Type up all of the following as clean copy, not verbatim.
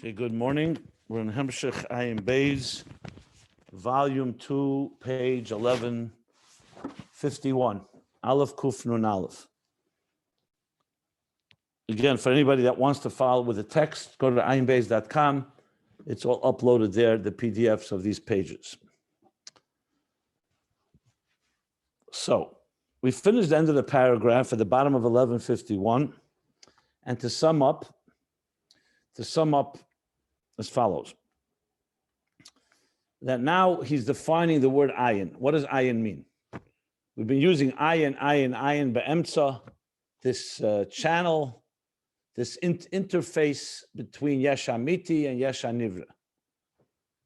Okay, good morning. We're in Hemshech Ayin Beis, volume 2, page 1151. Aleph Kuf Nun Aleph. Again, for anybody that wants to follow with the text, go to ayinbeis.com. It's all uploaded there, the PDFs of these pages. So, we finished the end of the paragraph at the bottom of 1151. And to sum up as follows. That now he's defining the word ayin. What does ayin mean? We've been using ayin be'emtza, this channel, this interface between yesh amiti and yesh nivra.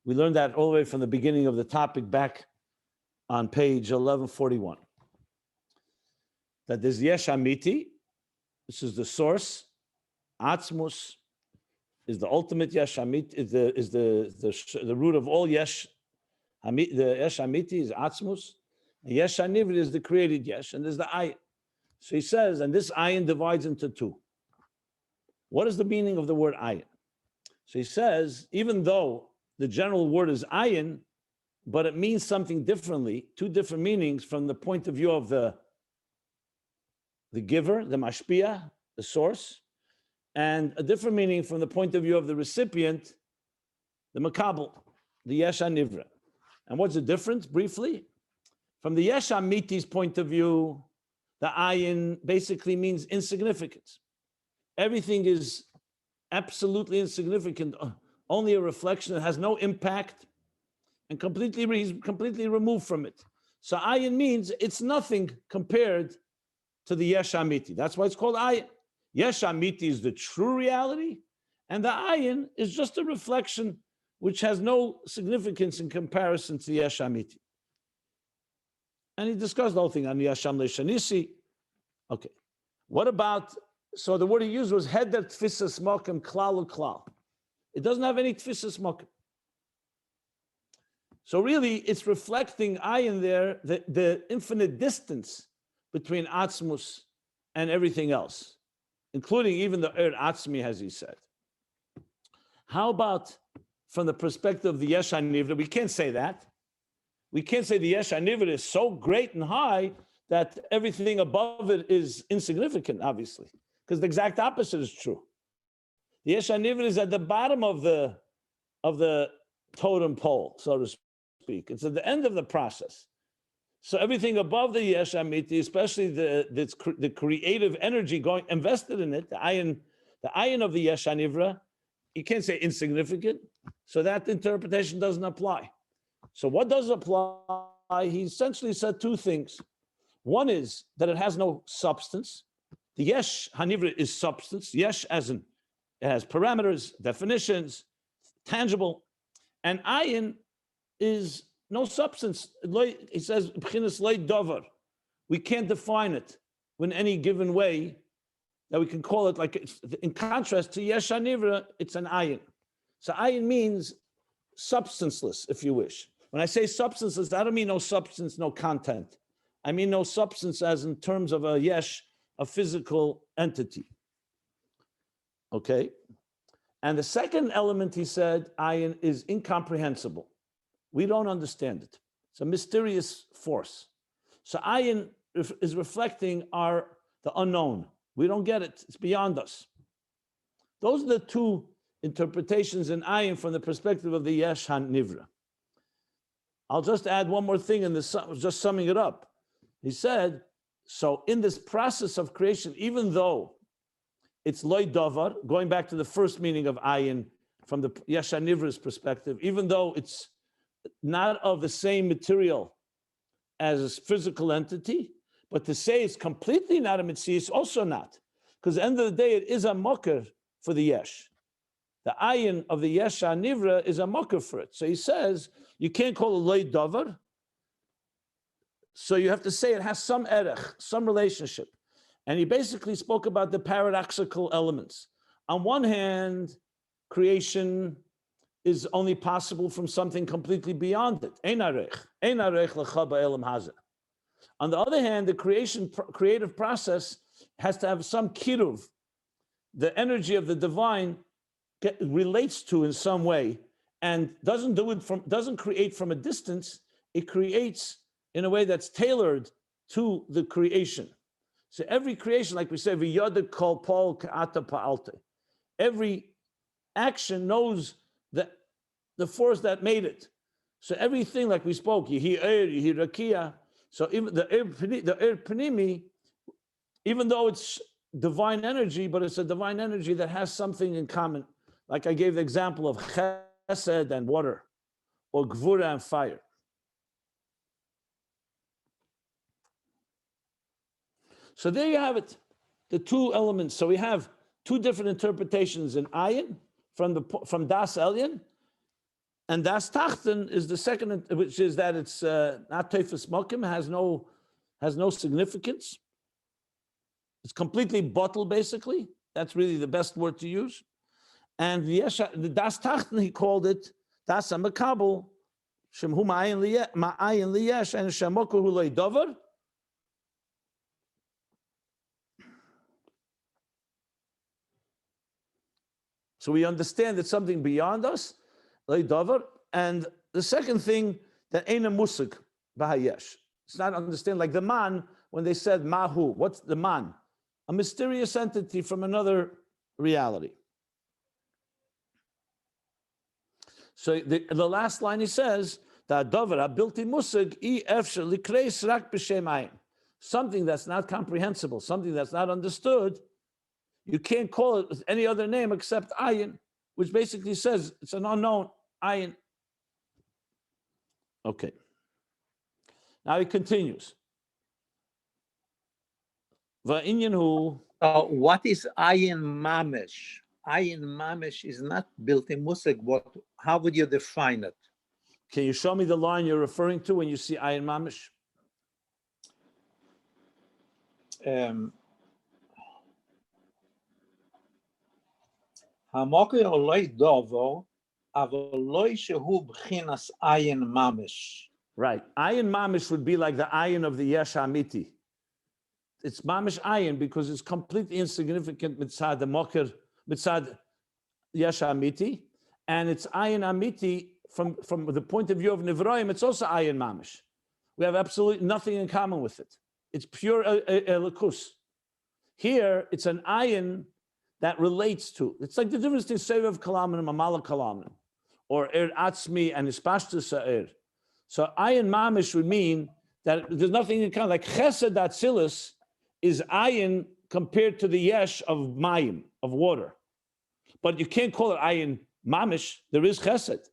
We learned that all the way from the beginning of the topic back on page 1141. That there's yesh amiti, this is the source, atzmus, is the ultimate yesh amit, is the root of all yesh. The yesh amiti is atzmus, and yesh nivra is the created yesh, and there's the ayin. So he says, and this ayin divides into two. What is the meaning of the word ayin? So he says, even though the general word is ayin, but it means something differently, two different meanings from the point of view of the giver, the mashpia, the source, and a different meaning from the point of view of the recipient, the makabel, the yesh nivra. And what's the difference, briefly? From the yesh amiti's point of view, the ayin basically means insignificance. Everything is absolutely insignificant, only a reflection that has no impact, and he's completely removed from it. So ayin means it's nothing compared to the yesh amiti. That's why it's called ayin. Yesh amiti is the true reality, and the ayin is just a reflection which has no significance in comparison to the yesh amiti. And he discussed the whole thing on yasham leishanisi. Okay, what about, so the word he used was heder tfisas makom klal uklal. It doesn't have any tfisas makom. So really, it's reflecting ayin there, the infinite distance between atzmus and everything else, including even the atzmi, as he said. How about from the perspective of the yesh nivra? We can't say that. We can't say the yesh nivra is so great and high that everything above it is insignificant, obviously, because the exact opposite is true. The yesh nivra is at the bottom of the totem pole, so to speak. It's at the end of the process. So everything above the yesh amiti, especially the creative energy invested in it, the ayin of the yesh nivra, you can't say insignificant. So that interpretation doesn't apply. So what does apply? He essentially said two things. One is that it has no substance. The yesh hanivra is substance. Yesh as in it has parameters, definitions, tangible, and ayin is no substance. He says, we can't define it in any given way that we can call it, like in contrast to yesh nivra, it's an ayin. So ayin means substanceless, if you wish. When I say substanceless, I don't mean no substance, no content. I mean no substance as in terms of a yesh, a physical entity. Okay? And the second element, he said, ayin is incomprehensible. We don't understand it. It's a mysterious force. So ayin is reflecting the unknown. We don't get it. It's beyond us. Those are the two interpretations in ayin from the perspective of the yesh nivra. I'll just add one more thing in this, just summing it up. He said, so in this process of creation, even though it's loy davar, going back to the first meaning of ayin from the yesh nivra's perspective, even though it's not of the same material as a physical entity, but to say it's completely not a mitzvah is also not. Because at the end of the day, it is a mocker for the yesh. The ayin of the yesh nivra is a mocker for it. So he says, you can't call it loy davar. So you have to say it has some erech, some relationship. And he basically spoke about the paradoxical elements. On one hand, creation is only possible from something completely beyond it. On the other hand, the creative process has to have some kiruv, the energy of the divine, relates to in some way and doesn't create from a distance, it creates in a way that's tailored to the creation. So every creation, like we say, v'yada kol pol ka'ata pa'alte. Every action knows that the force that made it. So everything, like we spoke, Yehi Yehi Rakia. So even the Panimi, even though it's divine energy, but it's a divine energy that has something in common. Like I gave the example of Chesed and water, or Gvura and fire. So there you have it, the two elements. So we have two different interpretations in Ayin from Das Elyon, and Das Tachten is the second, which is that it's not Teifus Mokim, has no significance. It's completely bottled, basically. That's really the best word to use. And the Das Tachten, he called it Das HaMakabel, Shem Hu Ma'ayin Liyesh, and Shemoku Hu Lei Dover. So we understand it's something beyond us, Lei Dover. And the second thing, that ain't a musik, Bahayesh. It's not understand, like the man, when they said Mahu, what's the man? A mysterious entity from another reality. So the last line he says, something that's not comprehensible, something that's not understood, you can't call it with any other name except Ayin, which basically says it's an unknown Ayin. Okay. Now he continues. What is Ayin Mamish? Ayin Mamish is not built in Musig. How would you define it? Can you show me the line you're referring to when you see Ayin Mamish? Right. Ayin Mamish would be like the Ayin of the Yesh Amiti. It's Mamish Ayin because it's completely insignificant mitzad the Mokir, mitzad Yesh Amiti, and it's Ayin Amiti from the point of view of Nivroim, it's also Ayin Mamish. We have absolutely nothing in common with it. It's pure Elikus. Here, it's an Ayin that relates to. It's like the difference between Sevev Kalam and Mamala Kalam, or Er Atzmi and Ispashtu Sa'ir. So Ayin Mamish would mean that there's nothing in common. Like Chesed Atzilis is Ayin compared to the Yesh of Mayim, of water. But you can't call it Ayin Mamish. There is Chesed.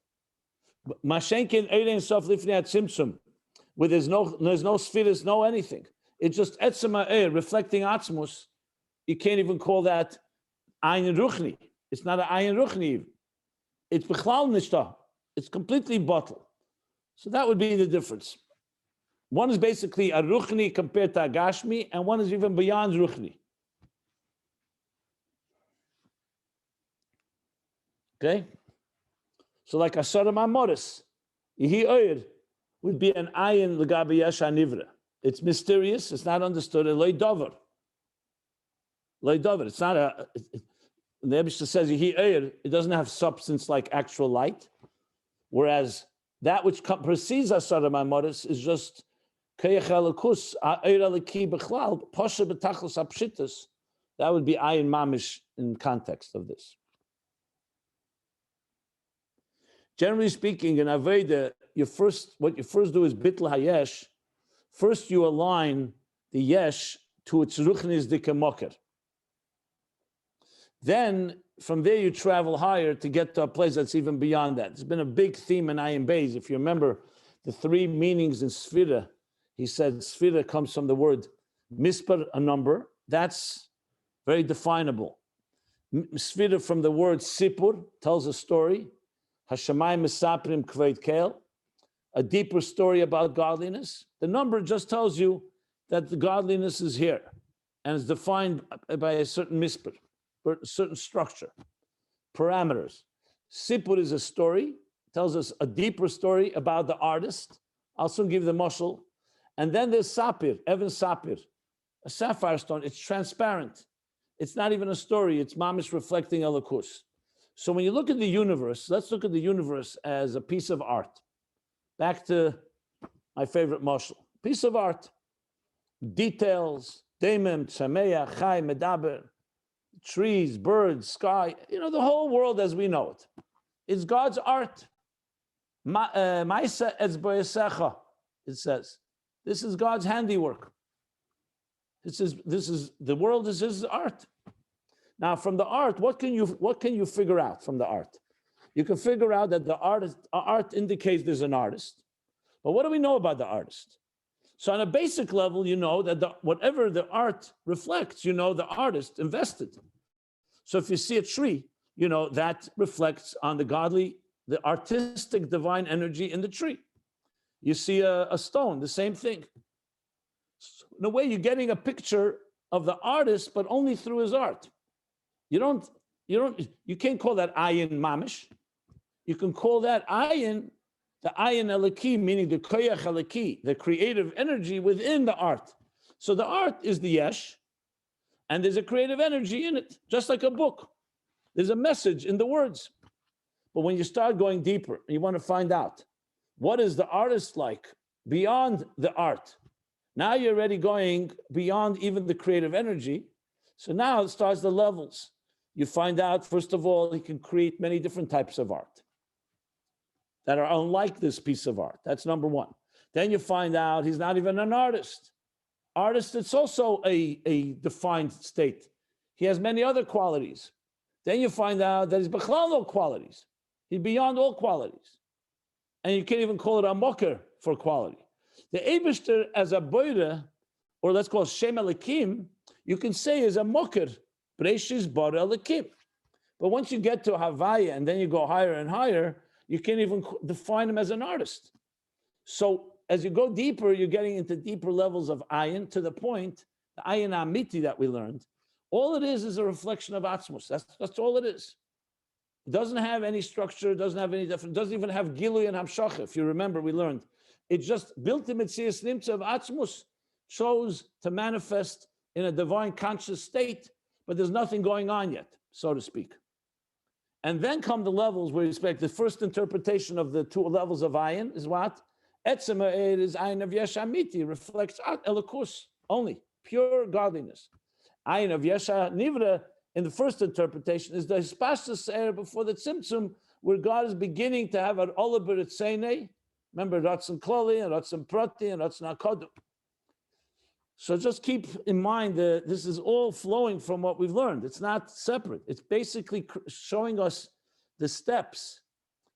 Mashenkin Eirein Sof Lifnei Atzimtzum, where there's no spheres, no anything. It's just Etzema Eir, reflecting Atzmus. You can't even call that Ayin Ruchni. It's not an Ayin Ruchni. It's Bechlal Nishta. It's completely bottled. So that would be the difference. One is basically a Ruchni compared to a Gashmi, and one is even beyond Ruchni. Okay? So like Asaram Amoris, Yehi Oyer would be an Ayin L'gabi Yesh Nivra. It's mysterious, it's not understood, Loi Dover. Loi Dover, it's not a... The Eibishter says Yehi Oyer, it doesn't have substance like actual light, whereas that which precedes Asaram Amoris is just Keyach Elikus, Oyer Eliki B'chlal, Poshe B'tachlos Apshitus. That would be Ayin Mamish in context of this. Generally speaking, in Aveda, what you first do is Bitl Hayesh. First, you align the Yesh to its Ruchnis Dikemoker. Then, from there, you travel higher to get to a place that's even beyond that. It's been a big theme in Ayin Beis. If you remember the three meanings in Sfira, he said Sfira comes from the word Mispar, a number. That's very definable. Sfira from the word Sipur, tells a story. Hashemayim Misaprim Kveit Kel, a deeper story about godliness. The number just tells you that the godliness is here and is defined by a certain mispar, a certain structure, parameters. Sipur is a story, tells us a deeper story about the artist. I'll soon give the mashal. And then there's Sapir, Evan Sapir, a sapphire stone. It's transparent. It's not even a story. It's mamish reflecting Elikus. So when you look at the universe, let's look at the universe as a piece of art. Back to my favorite mashal. Piece of art. Details, demem, tsameya, chai, medaber, trees, birds, sky, the whole world as we know it. It's God's art. Ma'isa etzboyesecha, it says. This is God's handiwork. This is the world is his art. Now, from the art, what can you figure out from the art? You can figure out that the art indicates there's an artist. But what do we know about the artist? So on a basic level, you know that whatever the art reflects, the artist invested. So if you see a tree, that reflects on the godly, the artistic divine energy in the tree. You see a stone, the same thing. So in a way, you're getting a picture of the artist, but only through his art. You can't call that ayin mamish. You can call that ayin, the ayin eliki, meaning the koyach eliki, the creative energy within the art. So the art is the yesh, and there's a creative energy in it, just like a book. There's a message in the words. But when you start going deeper, you want to find out, what is the artist like beyond the art? Now you're already going beyond even the creative energy. So now it starts the levels. You find out, first of all, he can create many different types of art that are unlike this piece of art. That's number one. Then you find out he's not even an artist. Artist, it's also a defined state. He has many other qualities. Then you find out that he's b'chlal no qualities. He's beyond all qualities. And you can't even call it a mocker for quality. The Eibishter as a boire, or let's call it Shem Elikim, you can say is a mocker, Breshis Bar Elikim. But once you get to Havaya and then you go higher and higher, you can't even define him as an artist. So as you go deeper, you're getting into deeper levels of ayin, to the point, the ayin amiti that we learned, all it is a reflection of atzmus. That's all it is. It doesn't have any structure, it doesn't have any different, doesn't even have gilui and hamshach. If you remember, we learned. It's just built in mitzias nimtza of atzmus, chose to manifest in a divine conscious state, but there's nothing going on yet, so to speak. And then come the levels where you expect the first interpretation of the two levels of ayin is what? Etzem ha'ed is ayin of yesh amiti, reflects elokus only, pure godliness. Ayin of yesh nivra, in the first interpretation, is the hispashtus er before the tzimtzum, where God is beginning to have an olaber etzeinei. Remember, ratzon kloli and ratzon prati and ratzon hakodim. So just keep in mind that this is all flowing from what we've learned. It's not separate. It's basically showing us the steps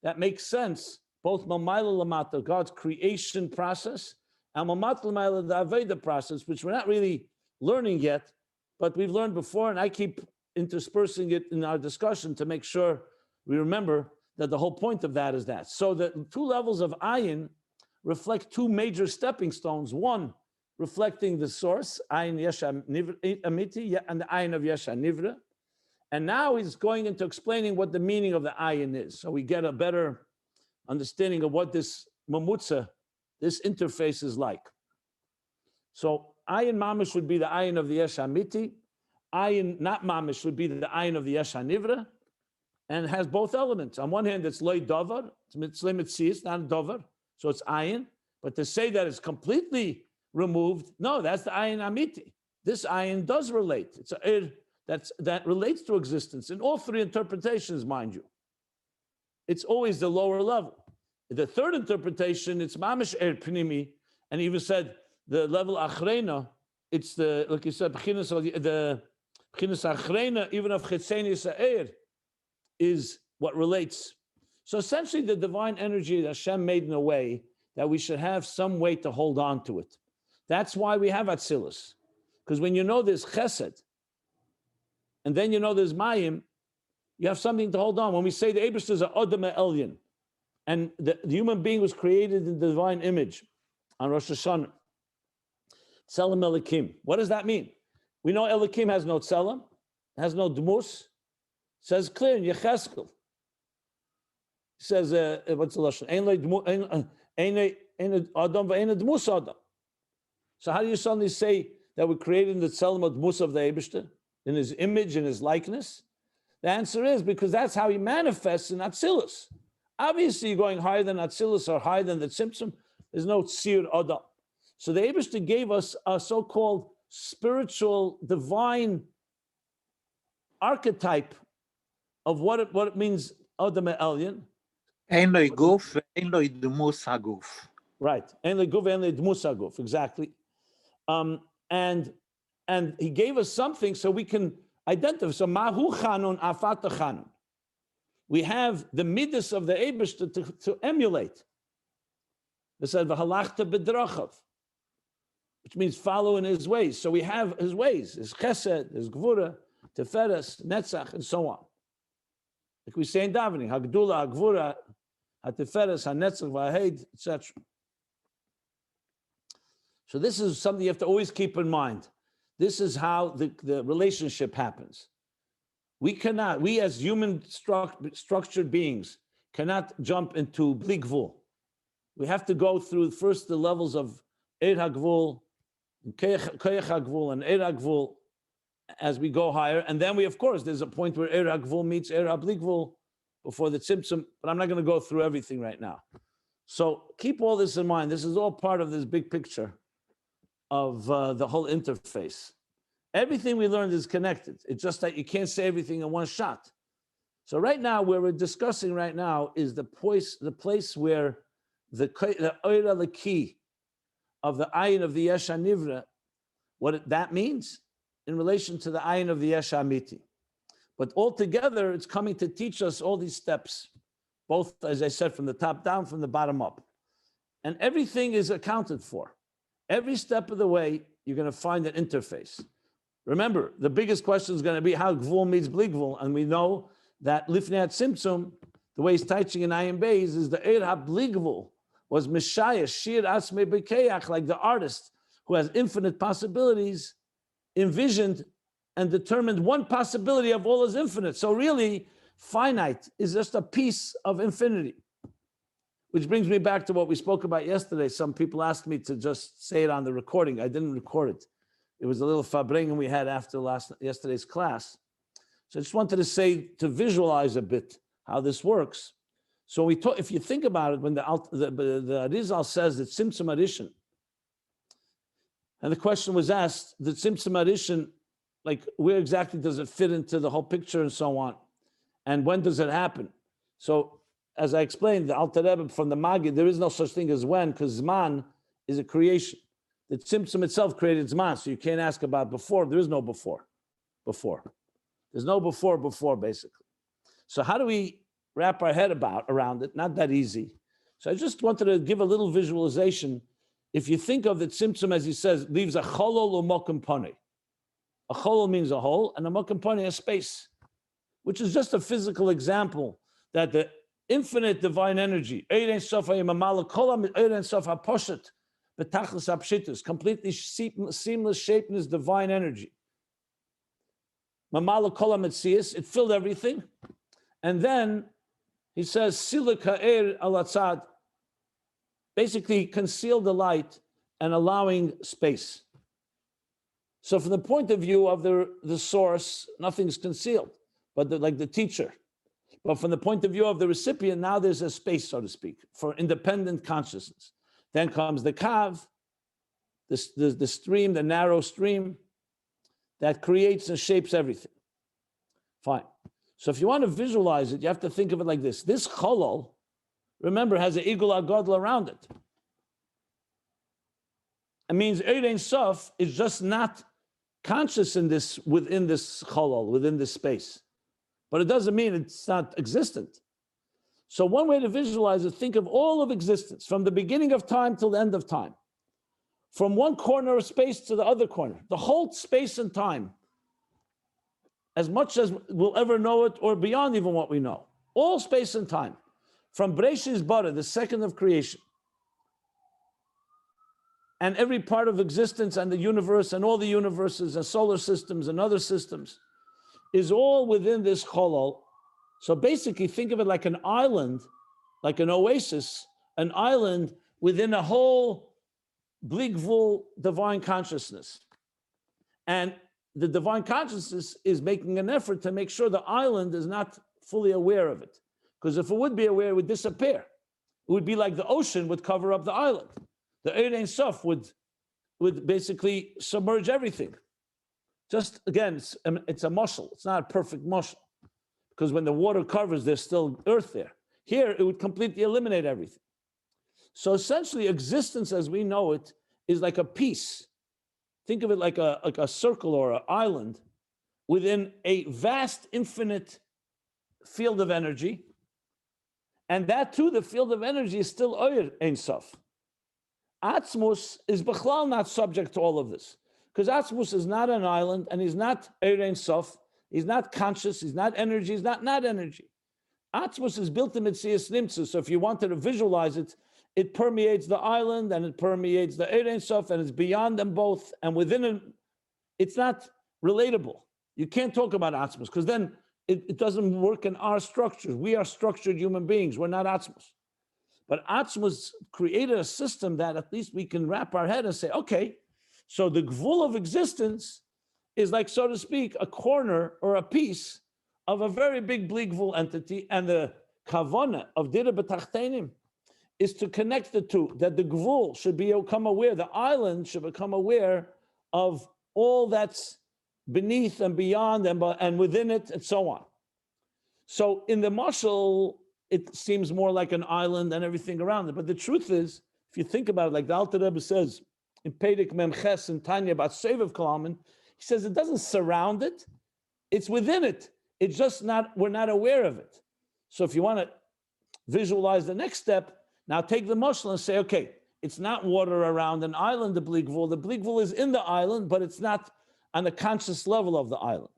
that make sense, both Mamayla Lamata, God's creation process, and Mamat Lamayla, the Aveda process, which we're not really learning yet, but we've learned before, and I keep interspersing it in our discussion to make sure we remember that the whole point of that is that. So the two levels of ayin reflect two major stepping stones. One, reflecting the source, ayin yesha amiti, and the ayin of yesha nivra. And now he's going into explaining what the meaning of the ayin is. So we get a better understanding of what this mamutza, this interface is like. So ayin mamish would be the ayin of the yesha amiti. Ayin not mamish would be the ayin of the yesha nivra. And it has both elements. On one hand, it's loy dover, it's mitzvah mitzvah, not a dover, so it's ayin. But to say that it's completely removed, no, that's the ayin amiti. This ayin does relate. It's a that relates to existence in all three interpretations, mind you. It's always the lower level. The third interpretation, it's mamish pnimi, and he even said the level achreina. It's the, like you said, the b'chinas achreina, even of chetzeni sa'er, is what relates. So essentially, the divine energy that Hashem made in a way that we should have some way to hold on to it. That's why we have Atzilus. Because when you know there's Chesed, and then you know there's Mayim, you have something to hold on. When we say the Eibishter is a Odom Elyon, and the human being was created in the divine image on Rosh Hashanah, Tzelem Elikim. What does that mean? We know Elikim has no Tzelem, has no Dmus. Says clear in Yecheskel. Says, what's the lashon? So how do you suddenly say that we're creating the Tzelem of Dmus of the Eibishter in his image and his likeness? The answer is because that's how he manifests in Atzilus. Obviously, going higher than Atzilus or higher than the Tzimtzum, there's no Tzir Adam. So the Eibishter gave us a so-called spiritual, divine archetype of what it means, Adam Elyon. Ein lo guf, ein lo idmus haguf. Right. Ein leguv, ein ledmus haguf. Exactly. And he gave us something so we can identify. So mahu chanun afata chanun. We have the midas of the Eibishter to emulate. They said v'halachta b'drachav, which means follow in his ways. So we have his ways, his chesed, his gvura, teferes, netzach, and so on. Like we say in davening, hagdula, hagvura, hateferes, hanetzach, v'ahed, etc. So this is something you have to always keep in mind. This is how the relationship happens. We as human structured beings cannot jump into bli gvul. We have to go through first the levels of Eir HaGvul, Koyach HaGvul, and Eir HaGvul as we go higher. And then of course, there's a point where Eir HaGvul meets Eir HaBli Gvul before the Tzimtzum, but I'm not going to go through everything right now. So keep all this in mind. This is all part of this big picture of the whole interface. Everything we learned is connected. It's just that you can't say everything in one shot. So right now, where we're discussing right now is the place where the Oira Laki of the Ayin of the Yesh HaNivra, what that means in relation to the Ayin of the Yesh HaAmiti. But altogether, it's coming to teach us all these steps, both, as I said, from the top down, from the bottom up. And everything is accounted for. Every step of the way, you're going to find an interface. Remember, the biggest question is going to be how Gvul meets Bli Gvul, and we know that Lifnei Tzimtzum, the way he's teaching in Ayin Beis, is the Eir HaBli Gvul was Mishaya, Shir Asmei Bekeach, like the artist who has infinite possibilities, envisioned and determined one possibility of all is infinite. So really, finite is just a piece of infinity. Which brings me back to what we spoke about yesterday. Some people asked me to just say it on the recording. I didn't record it. It was a little fabringen we had after yesterday's class. So I just wanted to say, to visualize a bit how this works. So if you think about it, when the Arizal says that Tzimtzum Arishin, and the question was asked, the Tzimtzum Arishin, like where exactly does it fit into the whole picture and so on? And when does it happen? So as I explained, the Alter Rebbe from the Magid, there is no such thing as when, because Zman is a creation. The Tzimtzum itself created Zman, so you can't ask about before. There is no before. There's no before, basically. So how do we wrap our head around it? Not that easy. So I just wanted to give a little visualization. If you think of the Tzimtzum, as he says, leaves a cholol u'mokum panei. A cholol means a hole, and a mokum panei a space, which is just a physical example that the infinite divine energy, completely seamless shape in his divine energy. It filled everything. And then he says, Silika er alatzad, basically conceal the light and allowing space. So from the point of view of the source, nothing's concealed, but like the teacher. But from the point of view of the recipient, now there's a space, so to speak, for independent consciousness. Then comes the kav, the stream, the narrow stream that creates and shapes everything. Fine. So if you want to visualize it, you have to think of it like this. This cholol, remember, has an igul agadol around it. It means Eir Ein Sof is just not conscious within this cholol, within this space. But it doesn't mean it's not existent. So one way to visualize it, think of all of existence, from the beginning of time till the end of time. From one corner of space to the other corner. The whole space and time. As much as we'll ever know it, or beyond even what we know. All space and time. From Bereshis Bara, the second of creation. And every part of existence and the universe and all the universes and solar systems and other systems is all within this cholol. So basically think of it like an island, like an oasis, an island within a whole Bli Gvul divine consciousness. And the divine consciousness is making an effort to make sure the island is not fully aware of it. Because if it would be aware, it would disappear. It would be like the ocean would cover up the island. The Eir Ein Sof would basically submerge everything. Just again, it's a mushal. It's not a perfect mushal. Because when the water covers, there's still earth there. Here, it would completely eliminate everything. So essentially, existence as we know it is like a piece. Think of it like a circle or an island within a vast, infinite field of energy. And that too, the field of energy is still Oyer Ein Sof. Atzmus is Bechlal not subject to all of this. Because Atzmus is not an island and he's not Oyer Ein Sof. He's not conscious, he's not energy, he's not energy. Atzmus is built in Mitzias Nimtzu. So if you wanted to visualize it, it permeates the island and it permeates the Oyer Ein Sof and it's beyond them both. And within it, it's not relatable. You can't talk about Atzmus because then it doesn't work in our structures. We are structured human beings. We're not Atzmus. But Atzmus created a system that at least we can wrap our head and say, okay, so the gvul of existence is like, so to speak, a corner or a piece of a very big gvul entity. And the kavana of Dira B'Tachtenim is to connect the two, that the gvul should become aware, the island should become aware of all that's beneath and beyond and within it and so on. So in the mashal, it seems more like an island and everything around it. But the truth is, if you think about it, like the Alter Rebbe says in Perek Memches and Tanya about Seviv Kalaman, he says it doesn't surround it, it's within it. It's just not, we're not aware of it. So if you want to visualize the next step, now take the mashal and say, okay, it's not water around an island, the Bligvul. The Bligvul is in the island, but it's not on the conscious level of the island.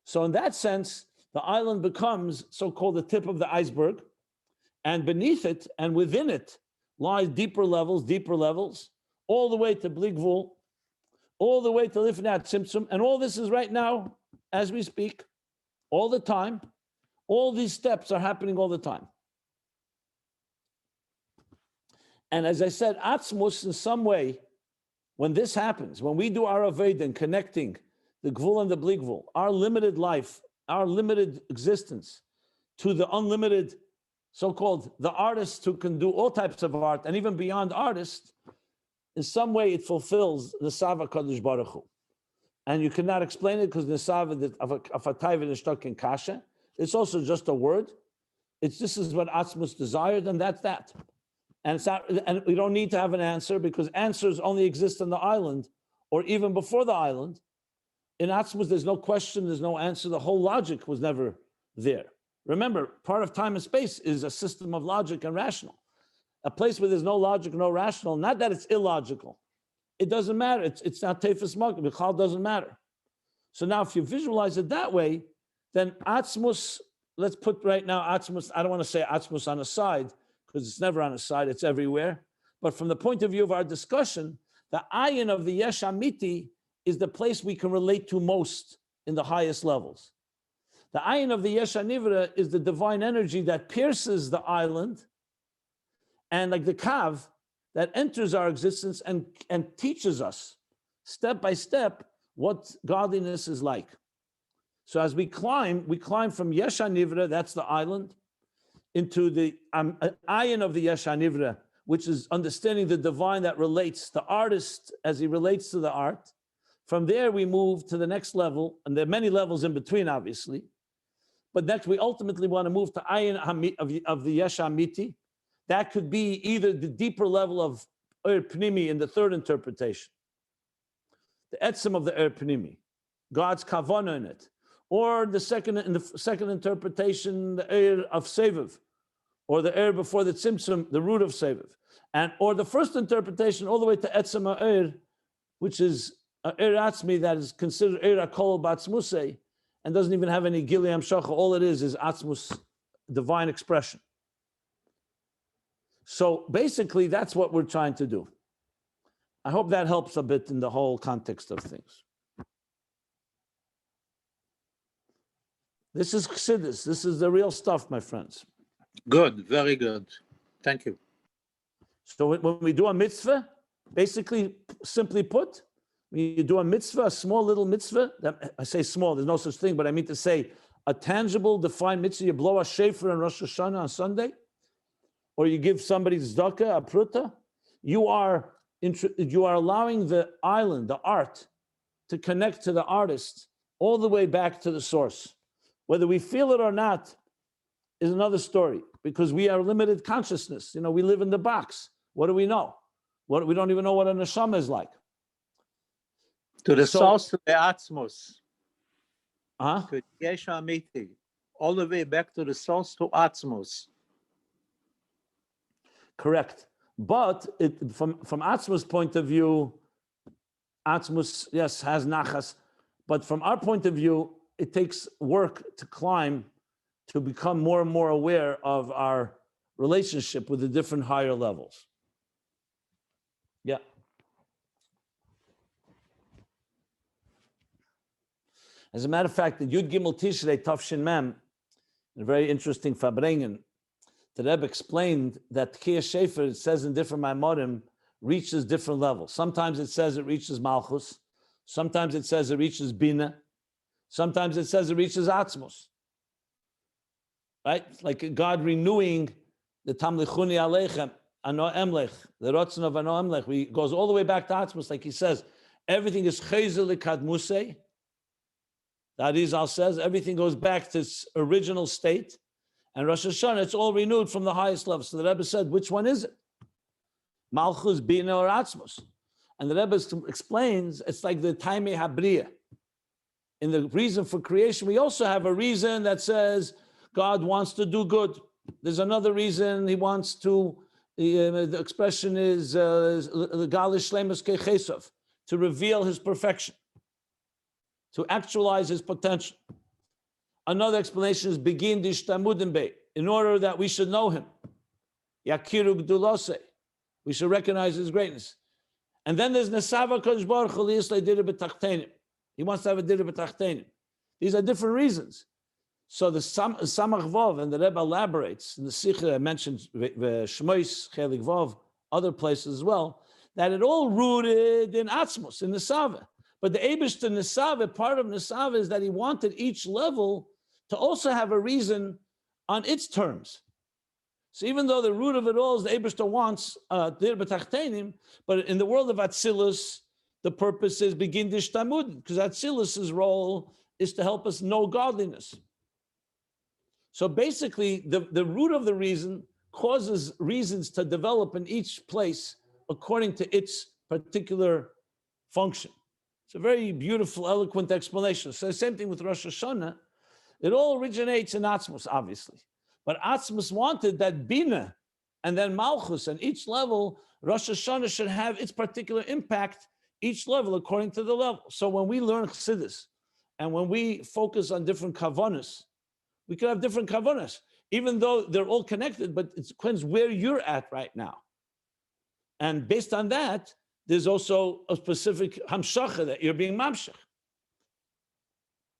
So in that sense, the island becomes so-called the tip of the iceberg, and beneath it and within it lies deeper levels, all the way to Bligvul, all the way to Lifnat Tzimtzum, and all this is right now, as we speak, all the time. All these steps are happening all the time. And as I said, Atzmus in some way, when this happens, when we do our Aveda connecting the Gvul and the Bligvul, our limited life, our limited existence, to the unlimited, so-called the artist who can do all types of art, and even beyond artists, in some way it fulfills the Sava Kadosh Baruch Hu. And you cannot explain it because the Sava of a taiva is stuck in kasha. It's also just a word. This is what Atzmus desired, and that's that. And it's not, and we don't need to have an answer because answers only exist on the island or even before the island. In Atzmus, there's no question, there's no answer. The whole logic was never there. Remember, part of time and space is a system of logic and rational. A place where there's no logic, no rational, not that it's illogical. It doesn't matter. It's not Tefes Makam. It doesn't matter. So now if you visualize it that way, then Atzmus, let's put right now Atzmus, I don't want to say Atzmus on the side, because it's never on the side, it's everywhere. But from the point of view of our discussion, the ayin of the Yesh Amiti is the place we can relate to most in the highest levels. The ayin of the Yesh Nivra is the divine energy that pierces the island and like the kav that enters our existence and teaches us step by step what godliness is like. So as we climb from Yesh Nivra, that's the island, into the ayin of the Yesh Nivra, which is understanding the divine that relates the artist as he relates to the art. From there, we move to the next level, and there are many levels in between, obviously. But next, we ultimately want to move to ayin of the Yesh Amiti. That could be either the deeper level of Ur Pnimi in the third interpretation, the etzem of the Ur Pnimi, God's kavanah in it, or in the second interpretation, the Ur of Seviv, or the Ur before the Tzimtzum, the root of Seviv, or the first interpretation all the way to etzem Ur, which is Ur Atzmi that is considered Ur Akol Batzmusei, and doesn't even have any Gili Amshacha. All it is Atzmus, divine expression. So basically, that's what we're trying to do. I hope that helps a bit in the whole context of things. This is Chassidus. This is the real stuff, my friends. Good, very good. Thank you. So when we do a mitzvah, basically, simply put, when you do a mitzvah, a small little mitzvah, I say small, there's no such thing, but I mean to say a tangible, defined mitzvah, you blow a shofar on Rosh Hashanah on Sunday, or you give somebody tzedakah, a pruta, you are allowing the island, the art, to connect to the artist all the way back to the source. Whether we feel it or not is another story, because we are limited consciousness. We live in the box. What do we know? We don't even know what a neshama is like. To the source, to the Atzmos. To the Yesh Amiti. All the way back to the source, to Atzmos. Correct. But from Atzmos' point of view, Atzmos, yes, has nachas. But from our point of view, it takes work to climb, to become more and more aware of our relationship with the different higher levels. Yeah. As a matter of fact, the Yud Gimel Tishrei Tafshin Mem, a very interesting Farbrengen, the Rebbe explained that Tkiyah Shefer, it says in different Maimorim, reaches different levels. Sometimes it says it reaches Malchus. Sometimes it says it reaches Bina. Sometimes it says it reaches Atzmos. Right? Like God renewing the Tamlichuni Aleichem, Ano Emlech, the Rotzen of Ano Emlech. He goes all the way back to Atzmos, like he says, everything is Chezer Likadmusei. That is, says, everything goes back to its original state. And Rosh Hashanah, it's all renewed from the highest level. So the Rebbe said, which one is it? Malchus, Bina, or Atzmos? And the Rebbe explains, it's like the Taimei Habriya. In the reason for creation, we also have a reason that says God wants to do good. There's another reason he wants to, the expression is, Galish Shlemus Kechesov, to reveal his perfection, to actualize his potential. Another explanation is begin dishtamudim be, in order that we should know him. Yakiru gdulose, we should recognize his greatness. And then there's Nesava Kodesh Baruch Hu liyisle dira b'tachtenim. He wants to have a dira b'tachtenim. These are different reasons. So the Samach Vov, and the Rebbe elaborates in the Sikha, I mentioned Shmois, Chelik Vov, other places as well, that it all rooted in Atzmos, in Nesava. But the Eibishter Nesava, part of Nesava is that he wanted each level to also have a reason on its terms. So even though the root of it all is the Eibishter wants dir b'tachtenim, but in the world of Atzilus, the purpose is begin dishtamud, because Atzilus's role is to help us know godliness. So basically, the root of the reason causes reasons to develop in each place according to its particular function. It's a very beautiful, eloquent explanation. So the same thing with Rosh Hashanah. It all originates in Atzmos, obviously. But Atzmos wanted that Bina and then Malchus, and each level, Rosh Hashanah should have its particular impact, each level according to the level. So when we learn Chassidus, and when we focus on different kavanas, we could have different kavanas, even though they're all connected, but it depends where you're at right now. And based on that, there's also a specific hamshacha that you're being mamshach.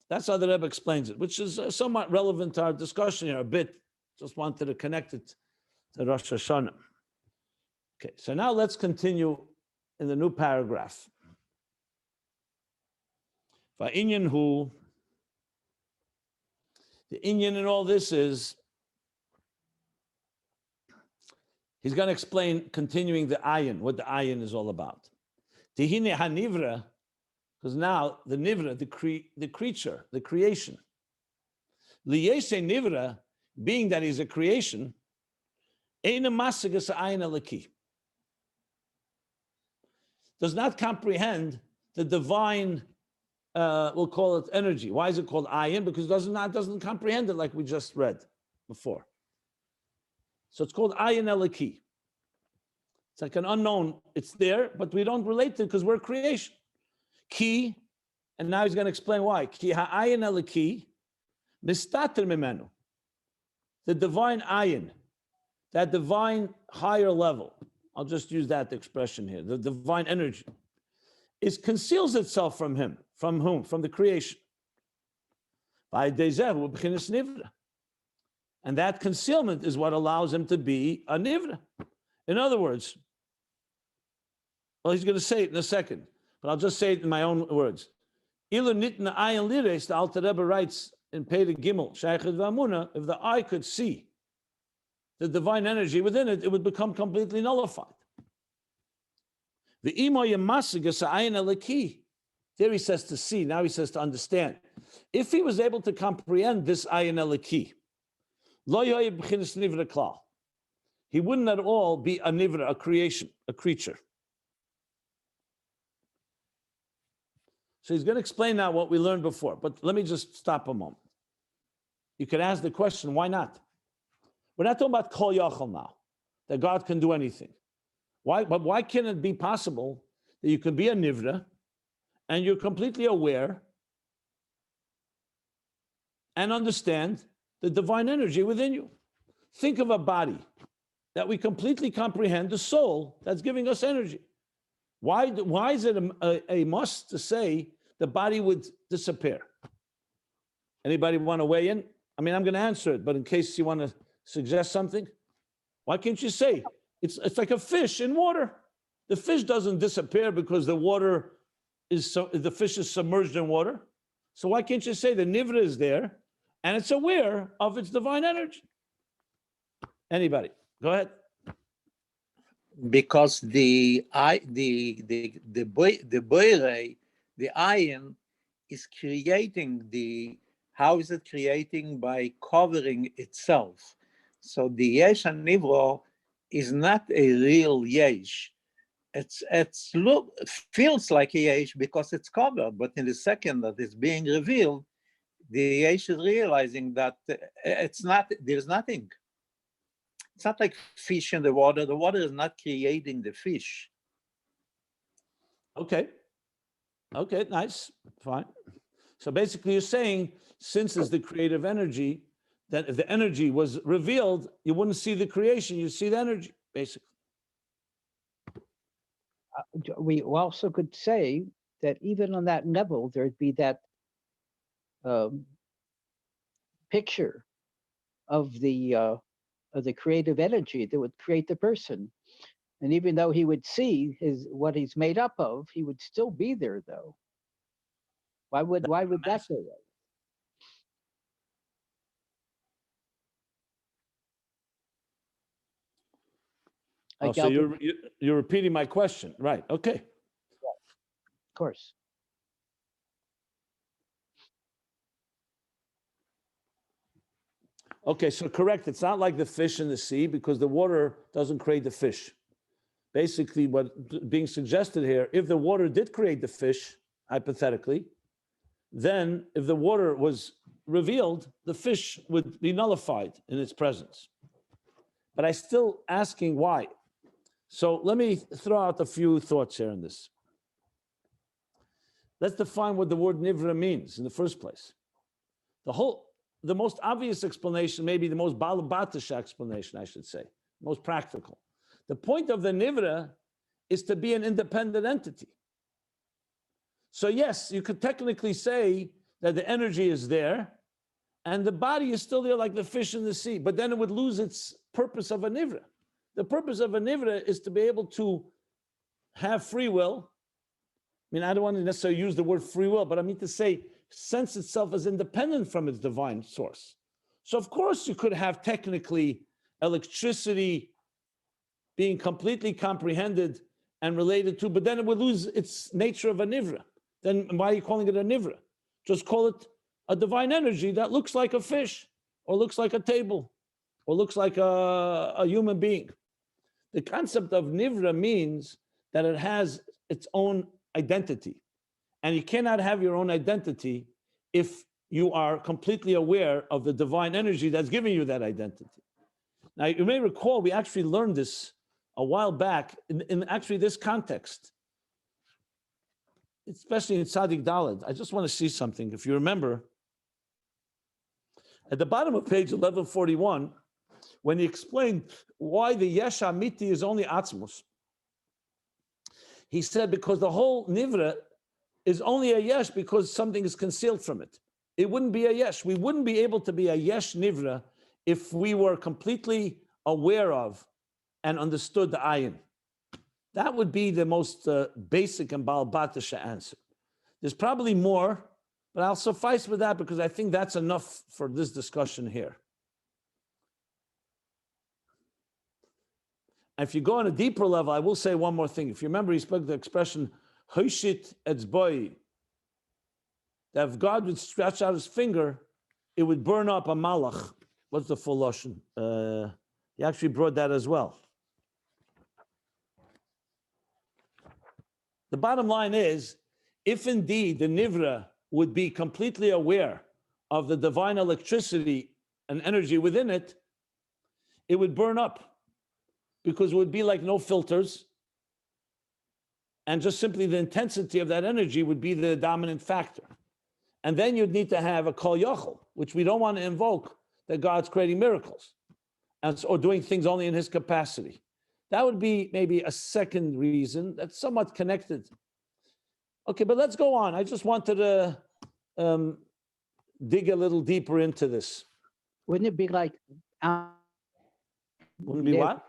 That's how the Rebbe explains it, which is somewhat relevant to our discussion here a bit. Just wanted to connect it to Rosh Hashanah. Okay, so now let's continue in the new paragraph. Va'inyan hu, the inyan in all this is, he's going to explain, continuing the ayin, what the ayin is all about. Tihine hanivra, because now the nivra, the creature, the creation. Liyese nivra, being that he's a creation, eina masigas ayin alaki, does not comprehend the divine, we'll call it energy. Why is it called ayin? Because it doesn't comprehend it like we just read before. So it's called ayin elaki. It's like an unknown. It's there, but we don't relate to it because we're creation. Ki, and now he's going to explain why. Ki ha'ayin elaki, mistater mimenu. The divine ayin, that divine higher level, I'll just use that expression here, the divine energy, conceals itself from him. From whom? From the creation. And that concealment is what allows him to be a nivra. In other words, well, he's going to say it in a second. but I'll just say it in my own words. Ilu nitna ayin lires, the Alter Rebbe writes in Pei Gimel, Shaychet v'amuna, if the eye could see the divine energy within it, it would become completely nullified. The imo yemasigas ayin eliki. There he says to see, now he says to understand. If he was able to comprehend this ayin eliki, lo yoyib b'chinas nivra klal, he wouldn't at all be a nivra, a creation, a creature. So he's going to explain now what we learned before, but let me just stop a moment. You could ask the question, why not? We're not talking about kol yachol now, that God can do anything. Why? But why can it be possible that you can be a nivra and you're completely aware and understand the divine energy within you? Think of a body that we completely comprehend, the soul that's giving us energy. Why is it a must to say the body would disappear? Anybody want to weigh in? I mean, I'm going to answer it, but in case you want to suggest something, why can't you say it's like a fish in water? The fish doesn't disappear because the fish is submerged in water. So why can't you say the nivra is there and it's aware of its divine energy? Anybody? Go ahead. Because the boire, the ayin, is creating how is it creating? By covering itself. So the yesh and nivro is not a real yesh. It feels like a yesh because it's covered, but in the second that it's being revealed, the yesh is realizing that it's not. There's nothing. It's not like fish in the water. The water is not creating the fish. Okay, nice, fine. So basically you're saying, since it's the creative energy, that if the energy was revealed, you wouldn't see the creation, you see the energy, basically. We also could say that even on that level, there'd be that picture of the creative energy that would create the person. And even though he would see what he's made up of, he would still be there, though. Why would that go away? So you're repeating my question, right? Okay. Of course. Okay, so correct. It's not like the fish in the sea because the water doesn't create the fish. Basically, what being suggested here, if the water did create the fish, hypothetically, then if the water was revealed, the fish would be nullified in its presence. But I'm still asking why. So let me throw out a few thoughts here on this. Let's define what the word nivra means in the first place. The most obvious explanation, maybe the most balabatish explanation, I should say, most practical. The point of the nivra is to be an independent entity. So yes, you could technically say that the energy is there and the body is still there like the fish in the sea, but then it would lose its purpose of a nivra. The purpose of a nivra is to be able to have free will. I mean, I don't want to necessarily use the word free will, but I mean to say sense itself as independent from its divine source. So of course you could have technically electricity being completely comprehended and related to, but then it would lose its nature of a nivra. Then why are you calling it a nivra? Just call it a divine energy that looks like a fish or looks like a table or looks like a human being. The concept of nivra means that it has its own identity. And you cannot have your own identity if you are completely aware of the divine energy that's giving you that identity. Now, you may recall we actually learned this a while back in actually this context, especially in Tzadik Daled. I just want to see something. If you remember, at the bottom of page 1141, when he explained why the Yesh Amiti is only Atzmus, he said because the whole Nivra is only a Yesh because something is concealed from it. It wouldn't be a Yesh. We wouldn't be able to be a Yesh Nivra if we were completely aware of and understood the Ayin. That would be the most basic and Baal Batasha answer. There's probably more, but I'll suffice with that because I think that's enough for this discussion here. And if you go on a deeper level, I will say one more thing. If you remember, he spoke the expression, Hoshit etzboi, that if God would stretch out his finger, it would burn up a malach. What's the full lashon? He actually brought that as well. The bottom line is, if indeed the Nivra would be completely aware of the divine electricity and energy within it, it would burn up because it would be like no filters. And just simply the intensity of that energy would be the dominant factor. And then you'd need to have a kol yochel, which we don't want to invoke, that God's creating miracles or doing things only in his capacity. That would be maybe a second reason that's somewhat connected. Okay, but let's go on. I just wanted to dig a little deeper into this. Wouldn't it be like Wouldn't it be what?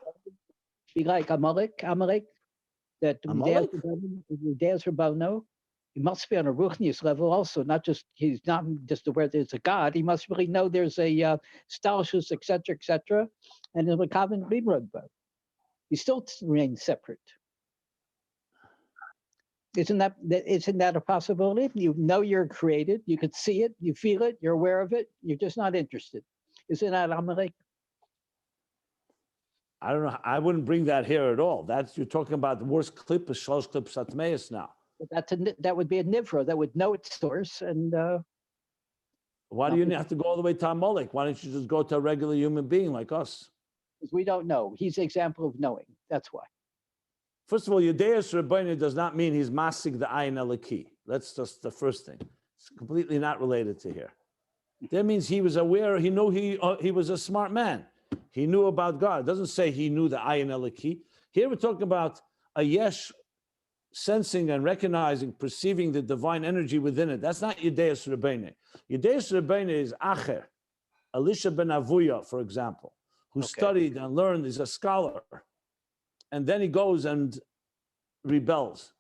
Be like Amalek, that Amalek? Udeas Rabbano. He must be on a Ruchnius level also, not just, he's not just aware there's a God, he must really know there's a Stalshus, etc., and there's a covenant Bimrod, but he still remains separate. Isn't that a possibility? You know you're created, you could see it, you feel it, you're aware of it, you're just not interested. Isn't that Amalek? I don't know. I wouldn't bring that here at all. You're talking about the worst clip of Shalosh Clip Satmeis now. But that would be a Nivra that would know its source. And why do you have to go all the way to Amalek? Why don't you just go to a regular human being like us? Because we don't know. He's an example of knowing. That's why. First of all, Yudeus Rabbeinu does not mean he's masig the ayin eliki. That's just the first thing. It's completely not related to here. That means he was aware. He knew he was a smart man. He knew about God. It doesn't say he knew the ayin eliki. Here we're talking about a yesh, sensing and recognizing, perceiving the divine energy within it. That's not Yudeus Rabbeinu. Yudeus Rabbeinu is Acher, Elisha ben Avuya, for example, who studied and learned, is a scholar. And then he goes and rebels.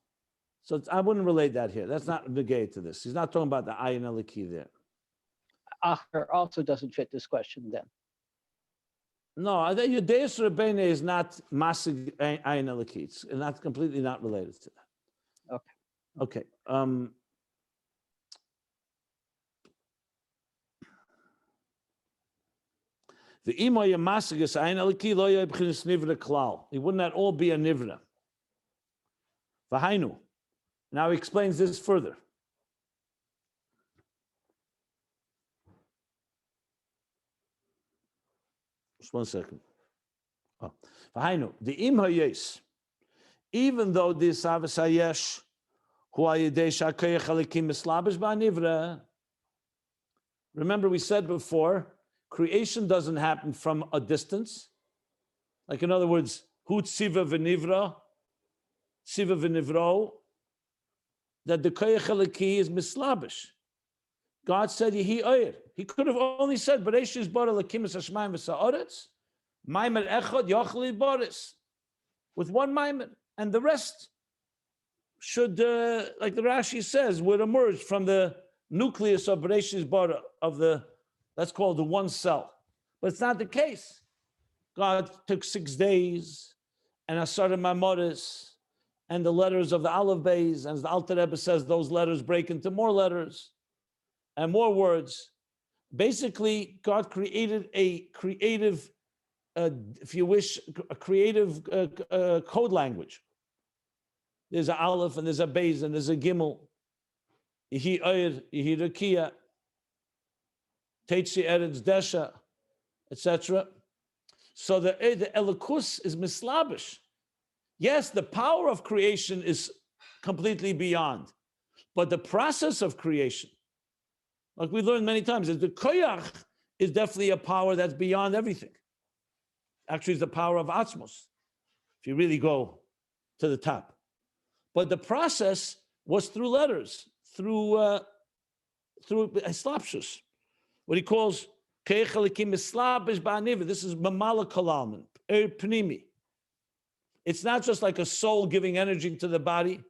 So I wouldn't relate that here. That's not negated to this. He's not talking about the Ayin Eliki there. Acher also doesn't fit this question then. No, I think Yudeus Rabbeinu is not Masig Ayin Eliki. It's not completely not related to that. Okay. The imoy masigas ayin eliki lo yebchinis nivra klal. He wouldn't at all be a nivra. V'hainu. Now he explains this further. Just 1 second. V'hainu. The imhayes. Even though this avasayesh hu ayidei shakayach alikim mislabish ba'nivra. Remember we said before, creation doesn't happen from a distance. Like in other words, hu tziva v'nivra, tziva v'nivro, that the koyach eliki is mislabish. God said, Yehi oyer. He could have only said, Bereshis bara lakim es hashmayim v'sa'aretz, maimer echad yachli baris, with one maimer, and the rest should, like the Rashi says, would emerge from the nucleus of Bereshis bara, of the, that's called the one cell. But it's not the case. God took 6 days and Asar Mamoris and the letters of the Aleph Beis, and as the Alter Rebbe says, those letters break into more letters and more words. Basically, God created a creative, if you wish, a creative code language. There's an Aleph and there's a Beis and there's a Gimel. Yehi Oyer, Yehi Rakia, Teitzi Eretz Desha, etc. So the Elikus is mislabish. Yes, the power of creation is completely beyond, but the process of creation, like we learned many times, is the koyach is definitely a power that's beyond everything. Actually, it's the power of Atzmos, if you really go to the top. But the process was through letters, through slapshus. What he calls keich elikim mislabish ba'aniva. This is mamala kalalman, pnimi. It's not just like a soul giving energy to the body.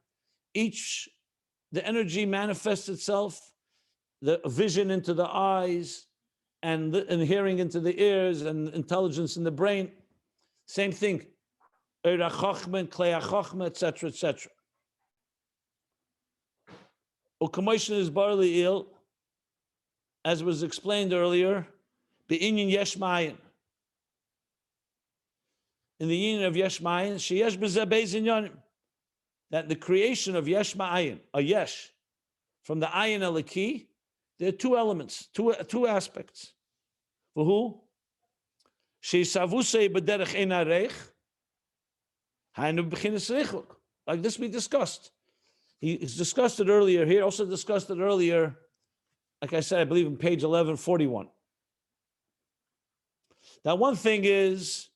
The energy manifests itself, the vision into the eyes, and hearing into the ears, and intelligence in the brain. Same thing. Etc., etc. Is barley ill, as was explained earlier, the inyan yesh ma'ayin. In the union of yesh ma'ayin, sheyesh b'zeh beis inyanim, that the creation of yesh ma'ayin, a yesh, from the ayin eliki, there are two elements, two aspects. For who? Sheisavusei b'derech ein hareich, hainu b'chinas reichuk. Like this we discussed. He's discussed it earlier here, also discussed it earlier, like I said, I believe in page 1141. Now, one thing is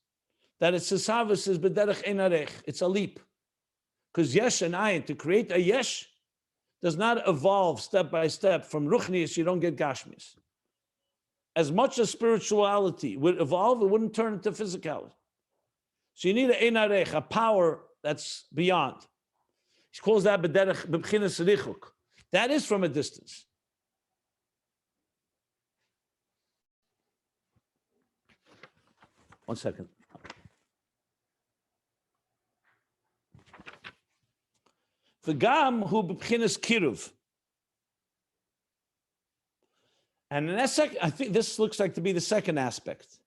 that it's sisavus is b'derech ein hareich. It's a leap. Because yesh and ayin, to create a yesh, does not evolve step by step. From ruchnius, you don't get gashmis. As much as spirituality would evolve, it wouldn't turn into physicality. So you need an ein hareich, a power that's beyond. He calls that b'derech b'chinas richuk. That is from a distance. One second. V'gam hu b'chinas kiruv. And in that second, I think this looks like to be the second aspect.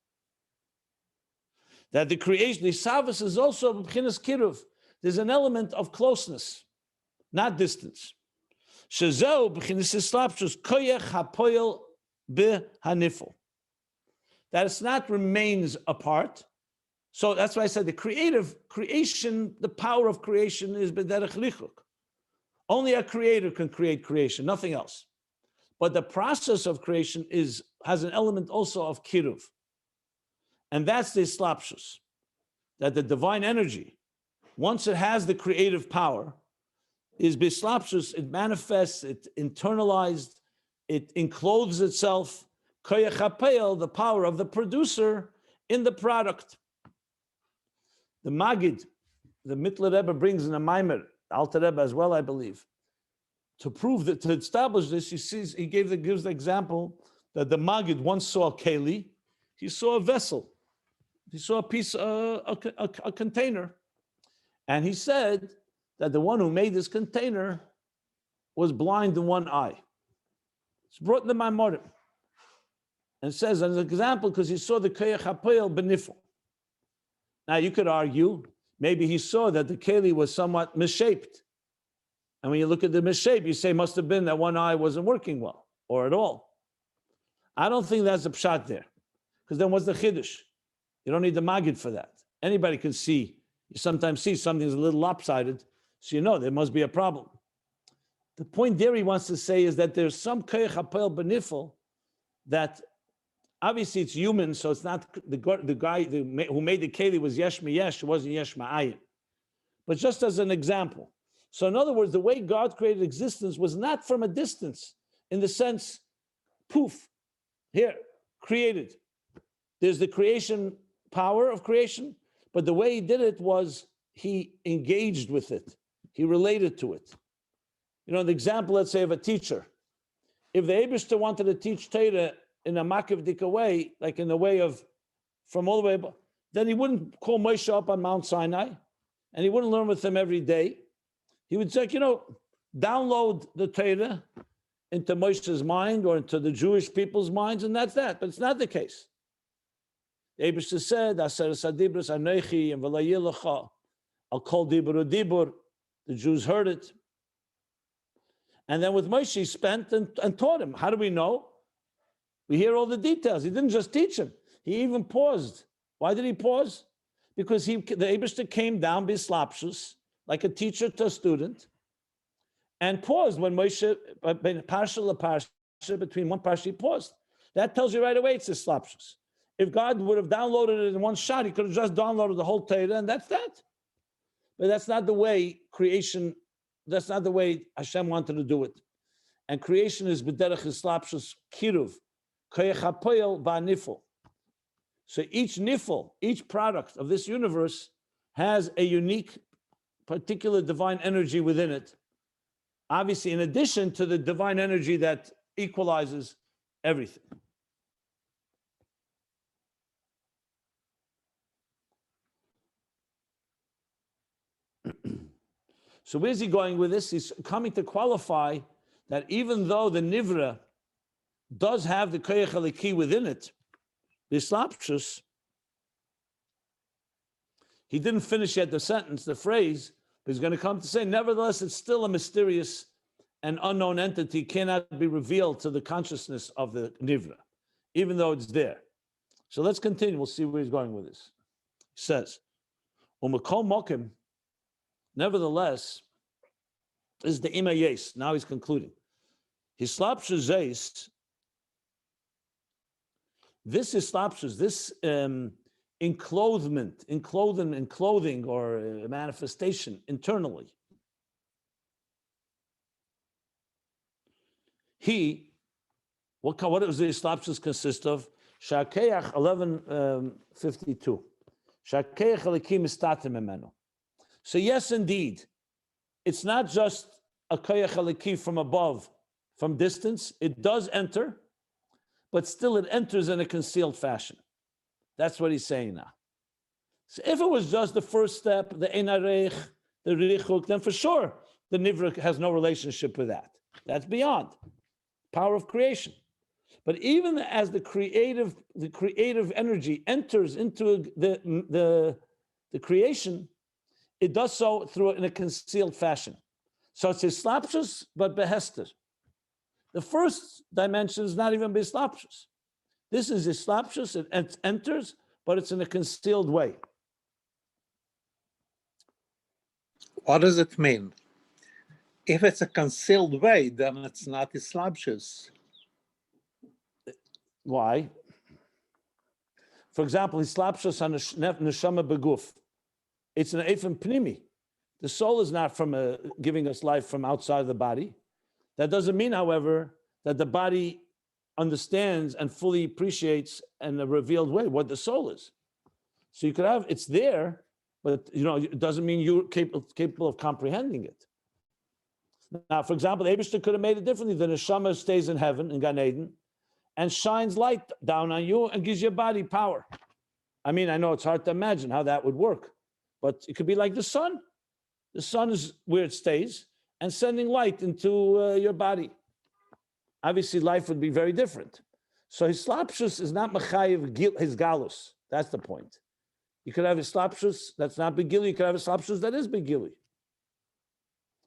That the creation, the savas is also b'chinas kiruv. There's an element of closeness, not distance. Shezeu b'chinas islapshus koyach hapoyel b'hanifel. That it's not remains apart. So that's why I said the creation, the power of creation is b'derech lichuk. Only a creator can create creation, nothing else. But the process of creation has an element also of kiruv. And that's the islapshus, that the divine energy, once it has the creative power, is bislapshus, it manifests, it internalized, it encloses itself, koyach hapel, the power of the producer in the product. The Magid, the Mittler Rebbe brings in a Maimer, Alter Rebbe as well, I believe, to prove that, to establish this, he gives the example that the Magid once saw a keli, he saw a vessel, he saw a piece, a container, and he said that the one who made this container was blind in one eye. It's brought in the Maimorim, and it says as an example because he saw the koyach hapel benifel. Now you could argue maybe he saw that the keli was somewhat misshaped. And when you look at the misshape, you say must have been that one eye wasn't working well or at all. I don't think that's a pshat there. Because then what's the chiddush? You don't need the magid for that. Anybody can see. You sometimes see something's a little lopsided, so you know there must be a problem. The point there he wants to say is that there's some koyach hapel benifel that obviously it's human, so it's not the guy who made the keli was yesh miyesh, it wasn't yesh ma'ayin. But just as an example. So in other words, the way God created existence was not from a distance, in the sense, poof, here, created. There's the creation power of creation, but the way he did it was he engaged with it. He related to it. You know, the example, let's say, of a teacher. If the Eibishter wanted to teach Torah in a makivdika way, like in the way of, from all the way, then he wouldn't call Moshe up on Mount Sinai, and he wouldn't learn with him every day. He would say, download the Torah into Moshe's mind or into the Jewish people's minds, and that's that. But it's not the case. The Eibishter said, Aser sadibros anechi and v'layilacha, I'll call dibur dibur. The Jews heard it. And then with Moshe, he spent and taught him. How do we know? We hear all the details. He didn't just teach him. He even paused. Why did he pause? Because the Eibishter came down bislapshus, like a teacher to a student, and paused when Moshe, parsha parsha, between one parsha, he paused. That tells you right away it's islapshus. If God would have downloaded it in one shot, he could have just downloaded the whole Torah, and that's that. But that's not the way creation, that's not the way Hashem wanted to do it. And creation is b'derech islapshus kiruv, koyach hapoyel ba'nifel. So each nifel, each product of this universe has a unique, particular divine energy within it. Obviously, in addition to the divine energy that equalizes everything. So where's he going with this? He's coming to qualify that even though the Nivra does have the Koyach Haliki within it, the Islapshus, he didn't finish yet the sentence, the phrase, but he's going to come to say, nevertheless, it's still a mysterious and unknown entity, cannot be revealed to the consciousness of the Nivra, even though it's there. So let's continue. We'll see where he's going with this. He says, Umakol Mokim, nevertheless, is the Ima Yes. Now he's concluding. Hislapshus Zeis, this Hislapshus, this enclothing or manifestation internally. What does the Islapshus consist of? Shakeach 1152. Shakeach Halikim istatim emenu. So yes, indeed, it's not just a koyach haliki from above, from distance. It does enter, but still it enters in a concealed fashion. That's what he's saying now. So if it was just the first step, the einarech, the richuk, then for sure the nivra has no relationship with that. That's beyond power of creation. But even as the creative energy enters into the creation, it does so in a concealed fashion. So it's islapshus, but behester. The first dimension is not even islapshus. This is islapshus, it enters, but it's in a concealed way. What does it mean? If it's a concealed way, then it's not islapshus. Why? For example, islapshus on neshama beguf. It's an eifim pnimi. The soul is not from giving us life from outside of the body. That doesn't mean, however, that the body understands and fully appreciates in a revealed way what the soul is. So you could have, it's there, but it doesn't mean you're capable of comprehending it. Now, for example, the Eibishter could have made it differently. The neshama stays in heaven, in Gan Eden, and shines light down on you and gives your body power. I mean, I know it's hard to imagine how that would work, but it could be like the sun. The sun is where it stays and sending light into your body. Obviously, life would be very different. So his slapshus is not machayev his galus. That's the point. You could have a slapshus that's not begili. You could have a slapshus that is begili.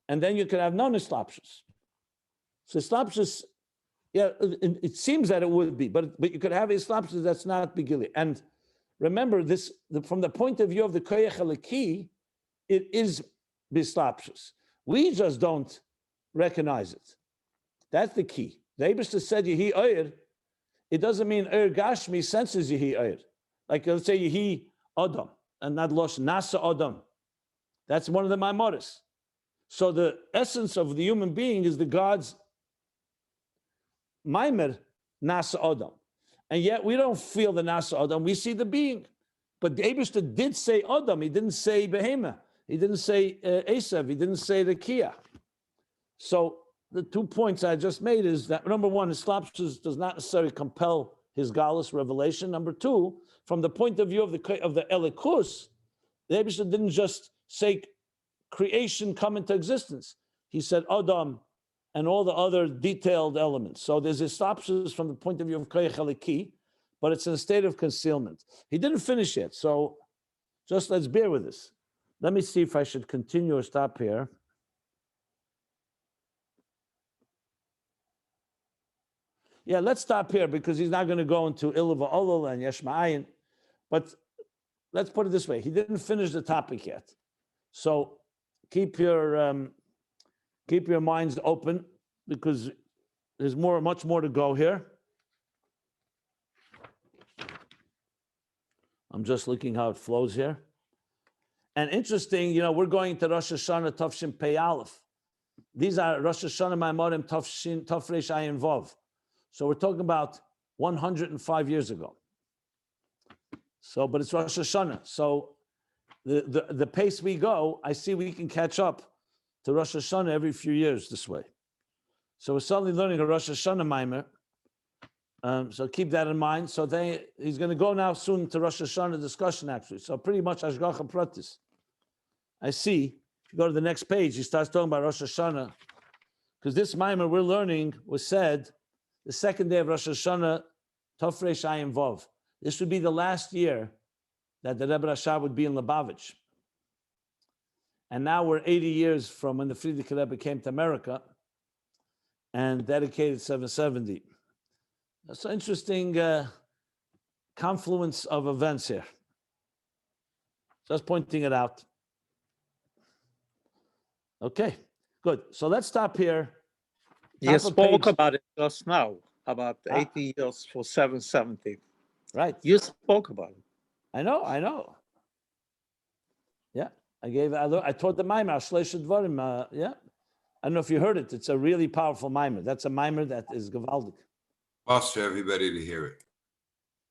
And then you could have non-slapshus. So slapshus, yeah, it seems that it would be, but you could have a slapshus that's not begili. And remember this, from the point of view of the koyach halaki, it is bislapshus. We just don't recognize it. That's the key. The Eibishter said Yehi Oyer. It doesn't mean Oyer Gashmi senses Yehi Oyer. Like let's say Yehi Adam and not Losh Nasa Adam. That's one of the Maimoris. So the essence of the human being is the God's Maimer Nasa Adam. And yet we don't feel the Nasa Adam, we see the being. But the Eibishter did say Adam, he didn't say Behema, he didn't say Esav, he didn't say the Kia. So the 2 points I just made is that number one, Islapshus does not necessarily compel his galus revelation. Number two, from the point of view of the Elikus, the Eibishter didn't just say creation come into existence. He said Adam and all the other detailed elements. So there's Islapshus from the point of view of Koyach Haliki, but it's in a state of concealment. He didn't finish yet, so just let's bear with this. Let me see if I should continue or stop here. Yeah, let's stop here because he's not going to go into Ilva Olol and Yesh Ma'ayin. But let's put it this way. He didn't finish the topic yet. So keep your minds open because there's much more to go here. I'm just looking how it flows here. And interesting, we're going to Rosh Hashanah Tafshin Pei Aleph. These are Rosh Hashanah Maimorim Tafshin Tafresh Ayin Vav. So we're talking about 105 years ago. So, but it's Rosh Hashanah. So the pace we go, I see we can catch up to Rosh Hashanah every few years this way. So we're suddenly learning a Rosh Hashanah mimer. So keep that in mind. So he's going to go now soon to Rosh Hashanah discussion, actually. So pretty much Ashgacha Pratis. I see, if you go to the next page, he starts talking about Rosh Hashanah. Because this mimer we're learning was said the second day of Rosh Hashanah, Tov Reish Ayin Vov. This would be the last year that the Rebbe Rashab would be in Lubavitch. And now we're 80 years from when the Frierdiker Rebbe came to America and dedicated 770. That's an interesting confluence of events here. Just pointing it out. Okay, good. So let's stop here. You spoke about it just now, about 80 years for 770. Right. You spoke about it. I know. Yeah, I taught the mimer, Shleisha Dvarim, yeah. I don't know if you heard it. It's a really powerful mimer. That's a mimer that is gewaldig. Lost to everybody to hear it.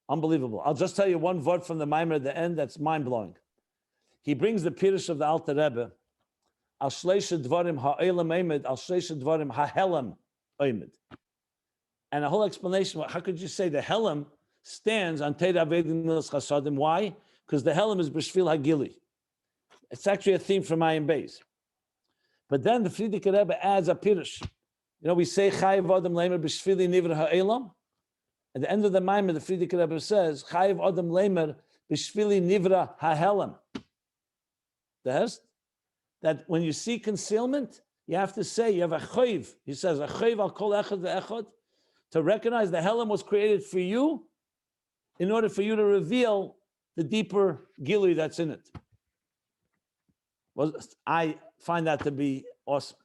Unbelievable. I'll just tell you one word from the mimer at the end that's mind-blowing. He brings the Pirush of the Alter Rebbe, Al Shleisha Dvarim ha'elam oimed, Al Shleisha Dvarim ha'helam oimed. And a whole explanation, how could you say the helam stands on Teira Vedim Milas Chasadim? Why? Because the helam is B'shvil Hagili. It's actually a theme from Ayin Beis. But then the Frierdiker Rebbe adds a Pirush. You know, we say Chayiv Adam Leimer B'shvili Nivra ha'elam. At the end of the Maimer, the Frierdiker Rebbe says, Chayiv Adam Leimer B'shvili Nivra ha'helam. That when you see concealment, you have to say, you have a chayiv. He says, a chayiv al kol echad ve'echad, to recognize the helam was created for you in order for you to reveal the deeper gilui that's in it. Well, I find that to be awesome.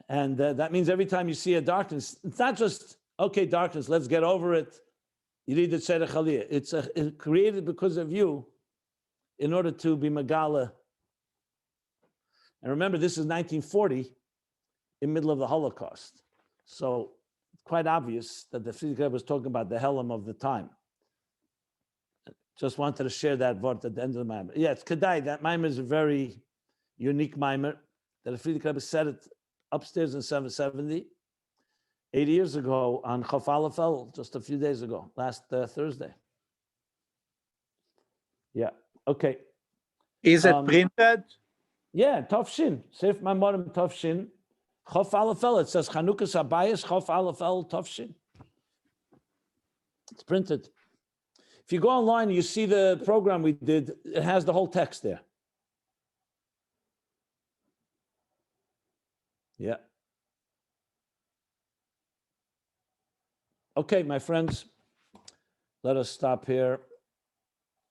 And that means every time you see a darkness, it's not just, okay, darkness, let's get over it. You need the tzedek aliyah. It's created because of you in order to be megala. And remember, this is 1940, in middle of the Holocaust. So quite obvious that the Frierdiker Rebbe was talking about the helam of the time. Just wanted to share that word at the end of the mimer. Yeah, it's Kedai. That mimer is a very unique mimer. That the Frierdiker Rebbe said it upstairs in 770, 80 years ago on Chaf Alefel, just a few days ago, last Thursday. Yeah, okay. Is it printed? Yeah, Tov Seif Maimorim Tov Shin. Chaf Alefel, it says Chanukas Habayis, Chaf Alefel Tov Shin. It's printed. If you go online, you see the program we did, it has the whole text there. Yeah. Okay, my friends, let us stop here.